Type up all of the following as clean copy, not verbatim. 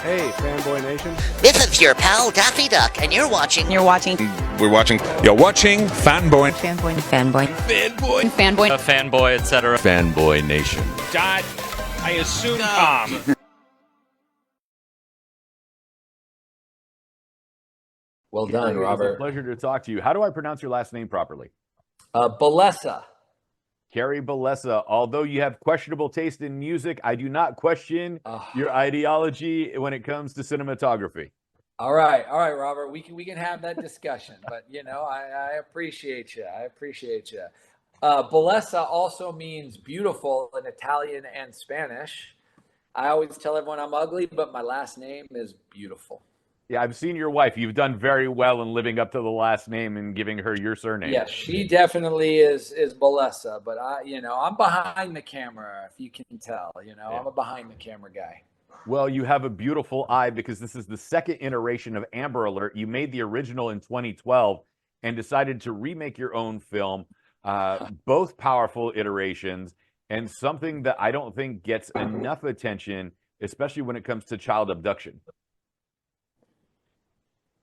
Hey, Fanboy Nation. This is your pal Daffy Duck, and you're watching. We're watching Fanboy. Fanboy, fanboy, etc. Fanboy Nation. Dot, I assume Tom. Well done, Robert. It's a pleasure to talk to you. How do I pronounce your last name properly? Bellessa. Kerry Bellessa. Although you have questionable taste in music, I do not question your ideology when it comes to cinematography. All right, Robert. We can have that discussion, but I appreciate you. Bellessa also means beautiful in Italian and Spanish. I always tell everyone I'm ugly, but my last name is beautiful. Yeah, I've seen your wife. You've done very well in living up to the last name and giving her your surname. Yeah, she definitely is Bellessa, but I'm behind the camera, if you can tell. I'm a behind the camera guy. Well, you have a beautiful eye because this is the second iteration of Amber Alert. You made the original in 2012 and decided to remake your own film. Both powerful iterations and something that I don't think gets enough attention, especially when it comes to child abduction.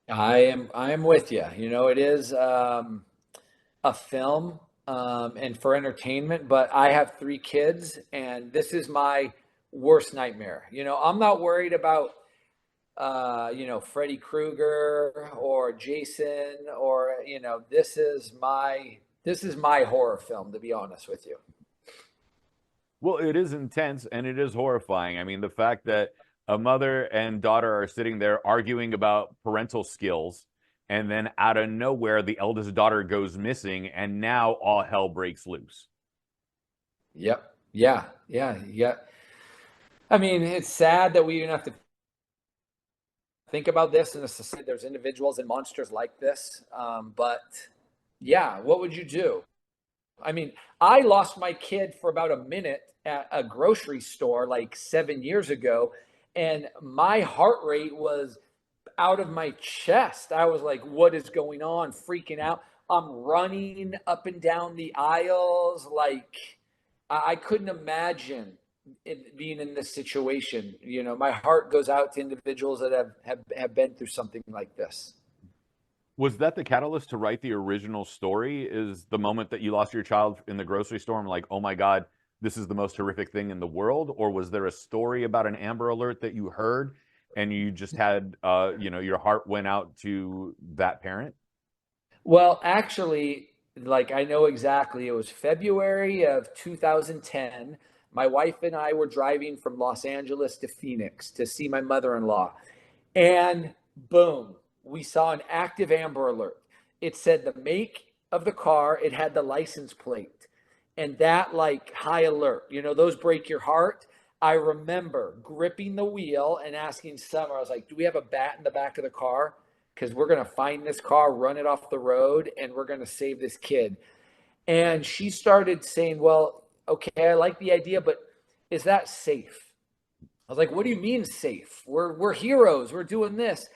I am with you. It is a film and for entertainment, but I have 3 kids, and this is my worst nightmare. I'm not worried about Freddy Krueger or Jason or this is my horror film, to be honest with you. Well, it is intense and it is horrifying. I mean, the fact that a mother and daughter are sitting there arguing about parental skills, and then out of nowhere, the eldest daughter goes missing, and now all hell breaks loose. Yep. Yeah. I mean, it's sad that we even have to think about this in a society. There's individuals and monsters like this. But yeah, what would you do? I mean, I lost my kid for about a minute at a grocery store like 7 years ago. And my heart rate was out of my chest. I was like, what is going on? Freaking out. I'm running up and down the aisles. Like, I couldn't imagine being in this situation. My heart goes out to individuals that have been through something like this. Was that the catalyst to write the original story? Is the moment that you lost your child in the grocery store and like, oh my God, this is the most horrific thing in the world? Or was there a story about an Amber Alert that you heard and you just had, your heart went out to that parent? Well, actually, like I know exactly. It was February of 2010. My wife and I were driving from Los Angeles to Phoenix to see my mother-in-law. And boom, we saw an active Amber Alert. It said the make of the car. It had the license plate. And that like high alert, those break your heart. I remember gripping the wheel and asking Summer, I was like, do we have a bat in the back of the car? Because we're going to find this car, run it off the road, and we're going to save this kid. And she started saying, well, okay, I like the idea, but is that safe? I was like, what do you mean safe? We're heroes. We're doing this.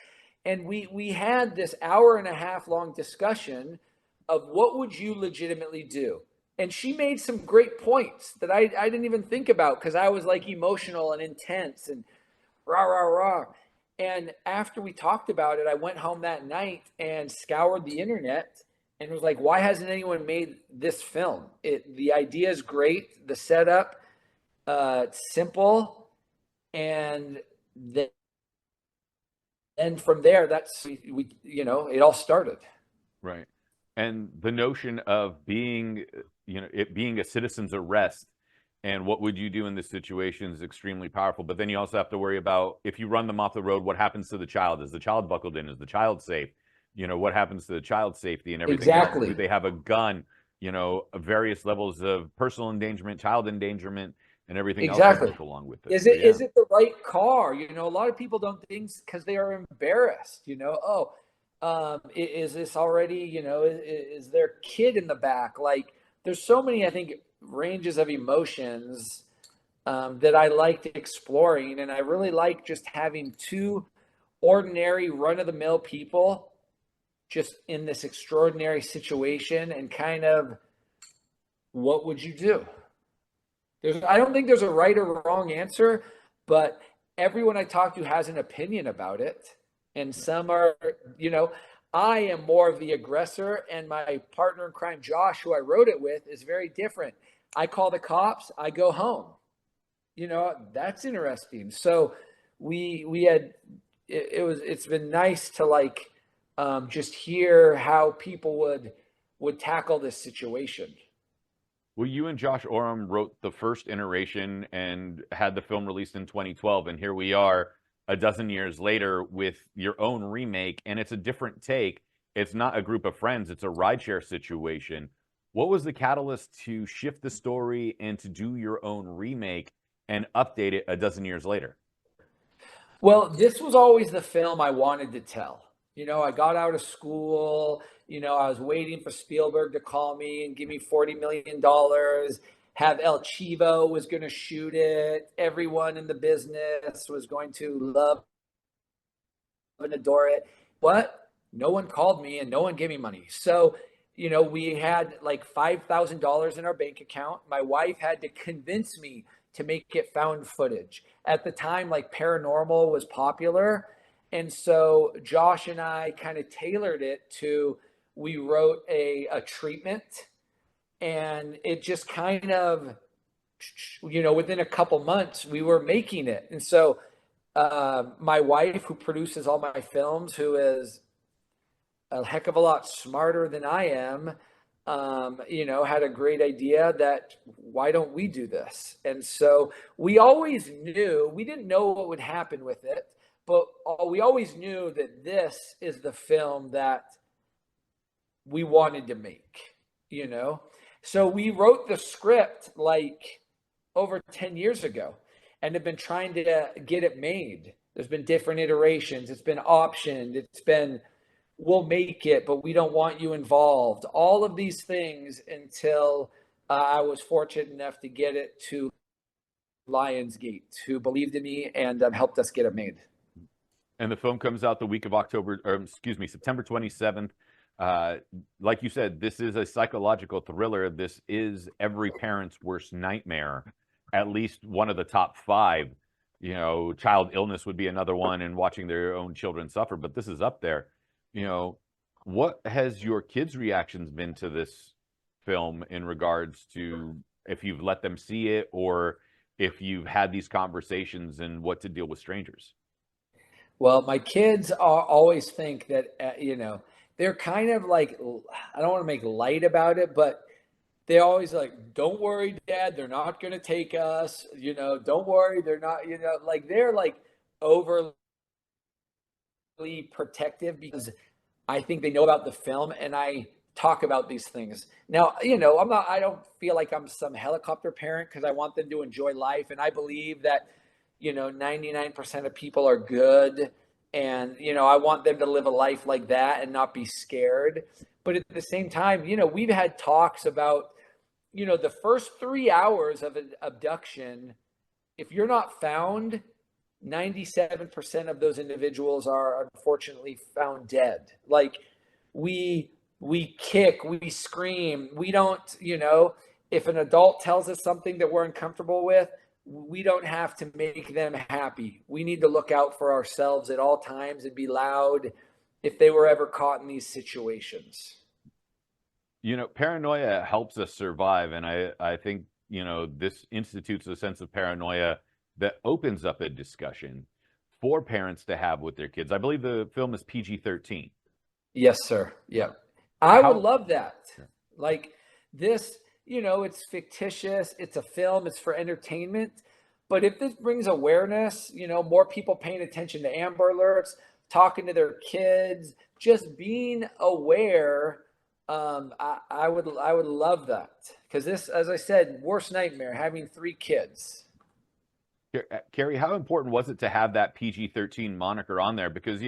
And we had this 1.5 hour long discussion of what would you legitimately do? And she made some great points that I didn't even think about because I was like emotional and intense and rah, rah, rah. And after we talked about it, I went home that night and scoured the internet and was like, why hasn't anyone made this film? The idea is great. The setup, it's simple. And then from there, it all started. Right. And the notion of being, it being a citizen's arrest and what would you do in this situation is extremely powerful. But then you also have to worry about if you run them off the road, what happens to the child? Is the child buckled in? Is the child safe? What happens to the child's safety and everything Exactly. else? Do they have a gun? Various levels of personal endangerment, child endangerment, and everything exactly. else that goes along with it. Is it the right car? A lot of people don't think because they are embarrassed. Is this already, is there a kid in the back? Like, there's so many, I think, ranges of emotions that I liked exploring. And I really like just having 2 ordinary run-of-the-mill people just in this extraordinary situation and kind of, what would you do? I don't think there's a right or wrong answer, but everyone I talk to has an opinion about it. And some are, I am more of the aggressor, and my partner in crime, Josh, who I wrote it with, is very different. I call the cops, I go home. That's interesting. So it's been nice to like just hear how people would tackle this situation. Well, you and Josh Oram wrote the first iteration and had the film released in 2012, and here we are a dozen years later with your own remake, and it's a different take. It's not a group of friends, it's a rideshare situation. What was the catalyst to shift the story and to do your own remake and update it a dozen years later? Well, this was always the film I wanted to tell. I got out of school, I was waiting for Spielberg to call me and give me $40 million, have El Chivo was going to shoot it. Everyone in the business was going to love and adore it. What? No one called me and no one gave me money. So, we had like $5,000 in our bank account. My wife had to convince me to make it found footage. At the time, like paranormal was popular. And so Josh and I kind of tailored it to, we wrote a treatment, and it just kind of, within a couple months we were making it. And so my wife, who produces all my films, who is a heck of a lot smarter than I am, had a great idea that why don't we do this? And so we always knew, we didn't know what would happen with it, but we always knew that this is the film that we wanted to make, So we wrote the script like over 10 years ago and have been trying to get it made. There's been different iterations. It's been optioned. It's been, we'll make it, but we don't want you involved. All of these things until I was fortunate enough to get it to Lionsgate, who believed in me and helped us get it made. And the film comes out the week of September 27th. Like you said, this is a psychological thriller. This is every parent's worst nightmare, at least one of the top 5. Child illness would be another one, and watching their own children suffer, but this is up there. What has your kids' reactions been to this film in regards to if you've let them see it or if you've had these conversations and what to deal with strangers? Well, my kids always think that, they're kind of like, I don't want to make light about it, but they always like, don't worry, Dad, they're not going to take us. Don't worry, they're not, like they're like overly protective because I think they know about the film and I talk about these things. Now, I don't feel like I'm some helicopter parent because I want them to enjoy life. And I believe that, 99% of people are good. And, I want them to live a life like that and not be scared. But at the same time, we've had talks about, the first 3 hours of an abduction, if you're not found, 97% of those individuals are unfortunately found dead. Like we kick, we scream, we don't, if an adult tells us something that we're uncomfortable with, we don't have to make them happy. We need to look out for ourselves at all times and be loud if they were ever caught in these situations. Paranoia helps us survive. And I think, this institutes a sense of paranoia that opens up a discussion for parents to have with their kids. I believe the film is PG-13. Yes, sir. Yeah. I would love that. Like this, it's fictitious. It's a film. It's for entertainment. But if this brings awareness, more people paying attention to Amber Alerts, talking to their kids, just being aware, I would love that. Because this, as I said, worst nightmare, having 3 kids. Kerry, how important was it to have that PG-13 moniker on there? Because,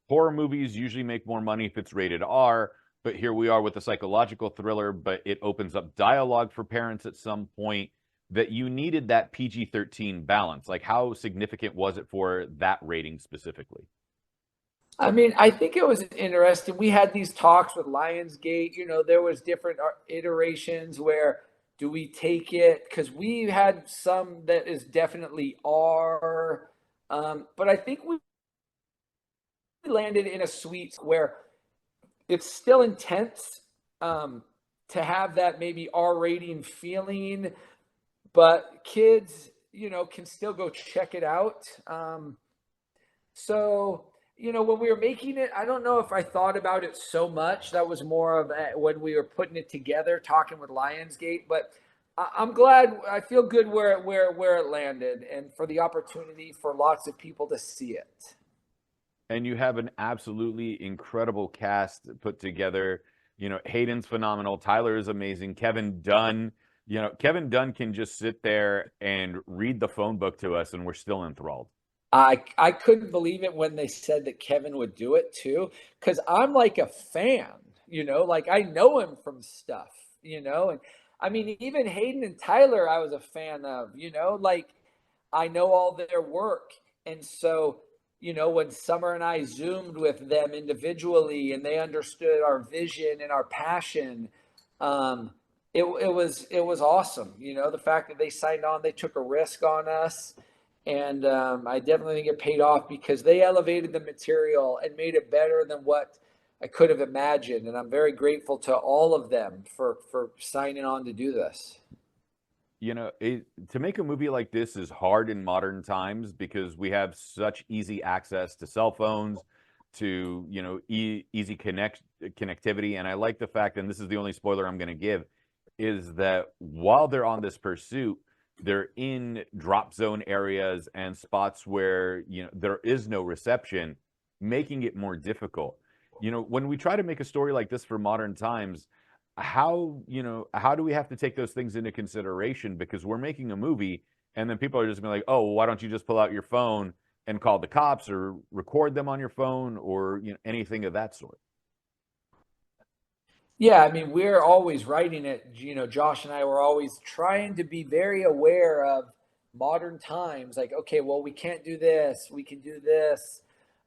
horror movies usually make more money if it's rated R, but here we are with a psychological thriller, but it opens up dialogue for parents at some point, that you needed that PG-13 balance. Like, how significant was it for that rating specifically? I mean, I think it was interesting. We had these talks with Lionsgate. There was different iterations where, do we take it? Because we had some that is definitely R. But I think we landed in a sweet where it's still intense, to have that maybe R rating feeling, but kids, can still go check it out. So, when we were making it, I don't know if I thought about it so much. That was more of when we were putting it together, talking with Lionsgate. But I'm glad. I feel good where it landed, and for the opportunity for lots of people to see it. And you have an absolutely incredible cast put together. Hayden's phenomenal. Tyler is amazing. Kevin Dunn. Kevin Dunn can just sit there and read the phone book to us, and we're still enthralled. I couldn't believe it when they said that Kevin would do it too, because I'm like a fan, like I know him from stuff, and I mean, even Hayden and Tyler, I was a fan of, like I know all their work. And so, when Summer and I Zoomed with them individually and they understood our vision and our passion, it was awesome. The fact that they signed on, they took a risk on us. And I definitely think it paid off because they elevated the material and made it better than what I could have imagined. And I'm very grateful to all of them for signing on to do this. To make a movie like this is hard in modern times because we have such easy access to cell phones, to easy connectivity. And I like the fact, and this is the only spoiler I'm going to give, is that while they're on this pursuit, they're in drop zone areas and spots where there is no reception, making it more difficult. When we try to make a story like this for modern times, how do we have to take those things into consideration? Because we're making a movie and then people are just gonna be like, oh, well, why don't you just pull out your phone and call the cops or record them on your phone or anything of that sort. Yeah, I mean, we're always writing it. Josh and I were always trying to be very aware of modern times. Like, okay, well, we can't do this. We can do this.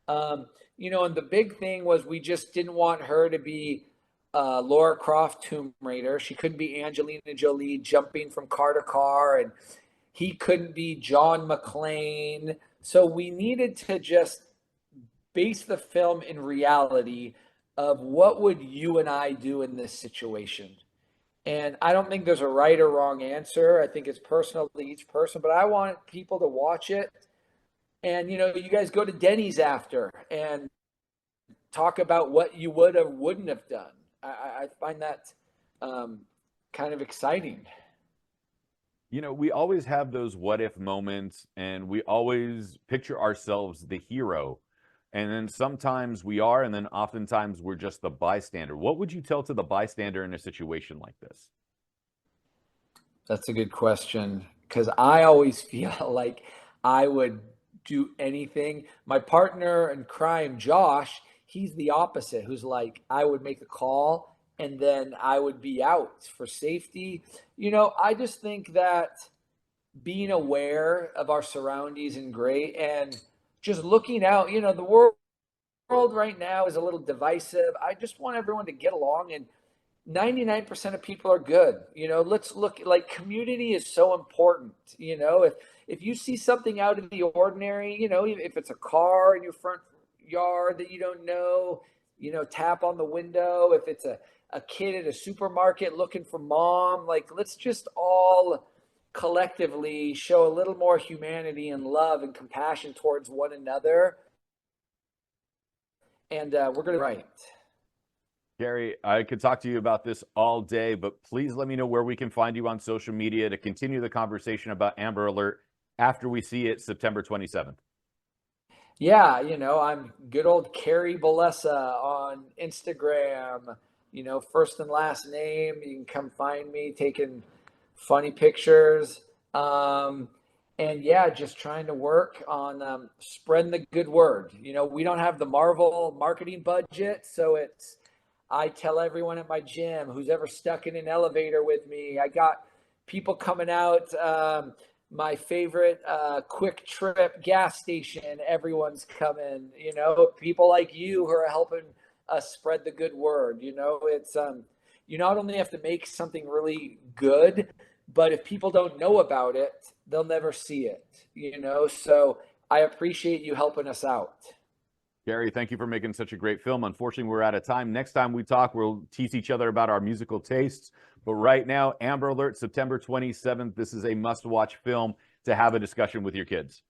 And the big thing was we just didn't want her to be Laura Croft Tomb Raider. She couldn't be Angelina Jolie jumping from car to car, and he couldn't be John McClane. So we needed to just base the film in reality of what would you and I do in this situation. And I don't think there's a right or wrong answer. I think it's personal to each person, but I want people to watch it. And, you guys go to Denny's after and talk about what you would or wouldn't have done. I find that kind of exciting. We always have those what if moments, and we always picture ourselves the hero. And then sometimes we are, and then oftentimes we're just the bystander. What would you tell to the bystander in a situation like this? That's a good question, because I always feel like I would do anything. My partner in crime, Josh, he's the opposite, who's like, I would make a call and then I would be out for safety. I just think that being aware of our surroundings is great, and just looking out, the world right now is a little divisive. I just want everyone to get along, and 99% of people are good. Let's look, like, community is so important. If you see something out of the ordinary, if it's a car in your front yard that you don't know, tap on the window. If it's a kid at a supermarket looking for mom, like, let's just all collectively show a little more humanity and love and compassion towards one another. And we're going to write. Kerry, I could talk to you about this all day, but please let me know where we can find you on social media to continue the conversation about Amber Alert after we see it September 27th. Yeah, I'm good old Kerry Bellessa on Instagram, first and last name. You can come find me taking funny pictures. And yeah, just trying to work on spreading the good word. We don't have the Marvel marketing budget, so I tell everyone at my gym who's ever stuck in an elevator with me. I got people coming out. My favorite quick trip gas station, everyone's coming. People like you who are helping us spread the good word. It's you not only have to make something really good, but if people don't know about it, they'll never see it. So I appreciate you helping us out. Kerry, thank you for making such a great film. Unfortunately, we're out of time. Next time we talk, we'll tease each other about our musical tastes. But right now, Amber Alert, September 27th. This is a must-watch film to have a discussion with your kids.